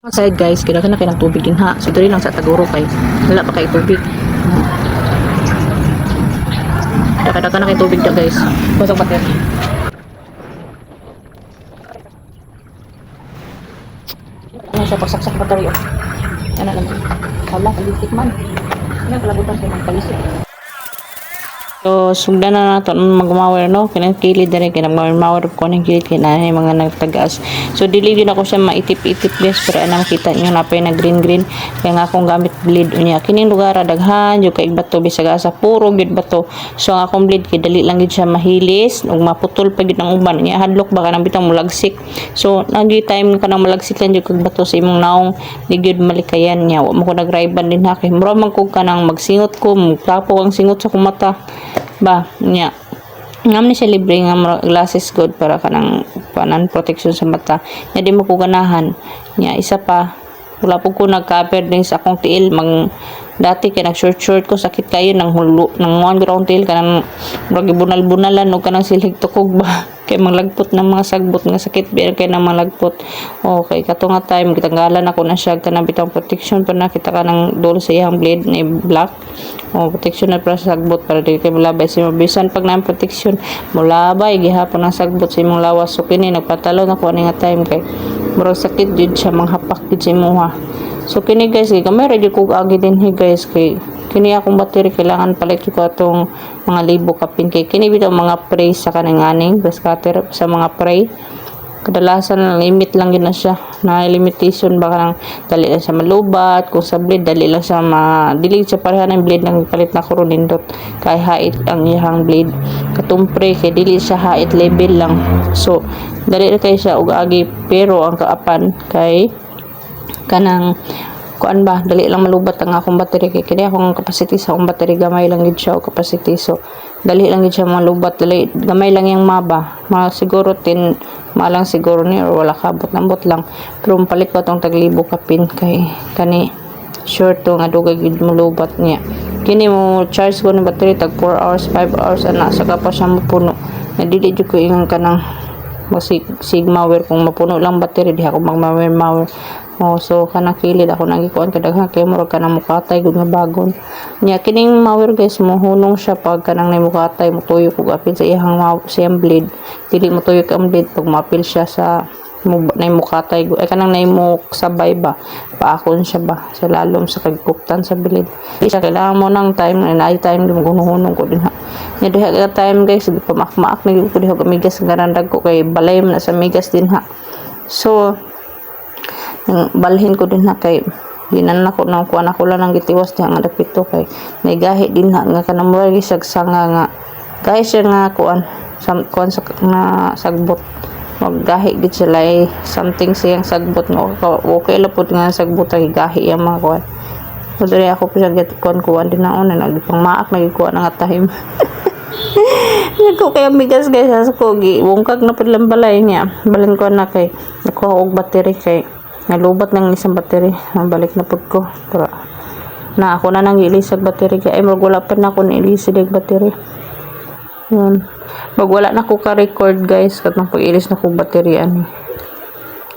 Outside guys, kailangan na kayo ng tubig din ha. So dali lang sa Taguro kay wala pa kay tubig. Daka-daka na kayo tubig da guys. Pasok pa tayo. Ano siya, pagsaksak pa tayo. Ano naman? Wala, kalitik man. Ano, kalabutan kayo ng kalisik. So, sugdan na nato magmawer no, kinang kilid dere kinang mawer ko nang kilid kinay mga nagtagas. So dili din ako siya maitip-itip guys para ana makita niyo na pay na green kaya nga akong gamit blade unya. Kining lugar daghan yo kay bato bisag asa puro gid bato. So ang akong blade kay dali lang gid siya mahilis ug maputol pa gid ang uban nya hadlok baka nang bitang mulagsik. So nagi time kanang malagsik lang jud kag bato sa imong naong di gid malikayan nya. Wa mo ko nagrayban din ha kay mura man ko kanang magsingot ko, magtapo ang singot sa kumata. Ba nya ngam ni siya libre nga glasses good para kanang panan protection sa mata nya di mo ko ganahan nya isa pa wala po ko nag-cover din sa akong tiil dati kay nag short ko sakit kayo nang hulo nang one ground tiil kanang murag bunal-bunalan o kanang silig tukog ba kay manglagpot ng mga sagbot nga sakit biya kay nang malagpot okay kato nga time kitanggalan ako na siya kanang bitang protection pa na kita kanang dol sa iyang blade ni black protection na para sa sagbot para di kay malabay si mabisan pag na protection mulabay gihapon ang sagbot sa imong lawas so kini nagpatalo na ko ani nga time kay murag sakit jud siya manghapak jud sa imuha. So kini guys kay kamera jud ko agi din hi guys kay kini akong battery kailangan palit ko atong mga libo kapin kay kini bitaw mga spray sa kanang aning grass cutter sa mga spray kadalasan limit lang gid na siya na limitation baka lang dali lang sa malubat kung sa blade dali lang sa dili siya pareha ng blade nang palit na ko nindot kay hait ang iyang blade katumpre kay dili siya hait level lang so dali kay siya ug agi pero ang kaapan kay kanang kuan ba dali lang malubat ang akong battery kay kini akong capacity sa akong battery gamay lang gid siya capacity so dali lang gid siya malubat dali gamay lang yang maba siguro 10 malang siguro ni or wala kabot nambot lang pero palit ko tong taglibo kapin kay kani short to nga dugay gid malubat niya kini mo charge ko ng battery tag 4 hours 5 hours ana saka pa siya mapuno na dili jud ko ingon kanang sigma wear kung mapuno lang battery di ako magmawer so kanang kilid ako nagikuan kadaghan kay murag kanang mukatay gud nga bagon nya kining mawer guys mohunong siya pag kanang mukatay mo tuyo ko apil sa iyang blade dili mo tuyo ang blade pag mapil siya sa mukatay ay kanang mo sabay ba paakon siya ba sa lalom sa kagkuptan sa blade isa kailangan mo ng time na time di mo hunong ko din ha nya diha ka time guys pamakmaak na ko diha migas garandag ko kay balay man sa migas din ha so balhin ko din na kay ginan ako nang kuan ako lang ng gitiwas diha nga dapito kay may gahi din na nga kanang murag isag sanga nga gahi siya nga kuan sa nga sagbot maggahi gid sila something siyang sagbot nga okay la pud nga sagbot ay gahi ang mga kuan so diri ako pa get kuan din na una nagpang maak nagikuan nga tahim ko kaya migas guys sa kogi wongkag na pud lang balay niya balin ko na kay nakuha og battery kay nalubat ng isang battery balik na pud ko pero na ako na nang ilisag battery kay wala pa na ako niilisig battery yun wala na ko ka-record guys katong pag-ilis na ko battery ani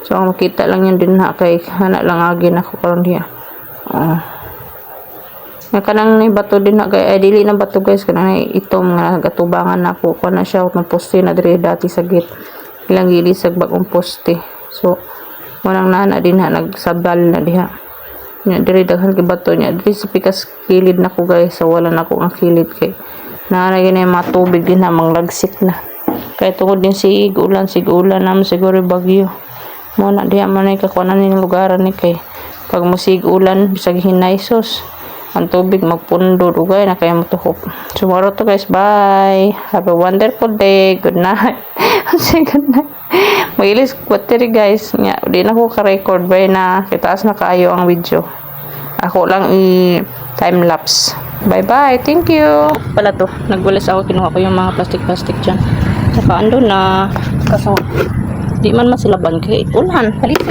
so ang makita lang yun din na kay hana lang agi na ko karon diha nga kanang ni bato din na kay dili na bato guys kanang itom nga gatubangan na ko na siya ng poste na diri dati sa gate ilang ilisag bagong poste so walang nana din ha nagsabal na diha nya diri daghan kay bato nya diri sa pikas kilid na ko guys sa wala na ko ang kilid kay nana gini mga tubig din na manglagsik na kay tungod din ulan naman siguro bagyo mo na diha man ay kakuanan ning lugaran ni kay pag musig ulan bisag hinay sus ang tubig magpundo dugay na kaya matuhop tomorrow to guys bye have a wonderful day good night say good night magilis battery guys nya di na ko ka-record bay na kitaas na kaayo ang video ako lang time lapse bye bye thank you pala to nagwalis ako kinuha ko yung mga plastic dyan saka ando na kaso di man masilaban kay ulan halit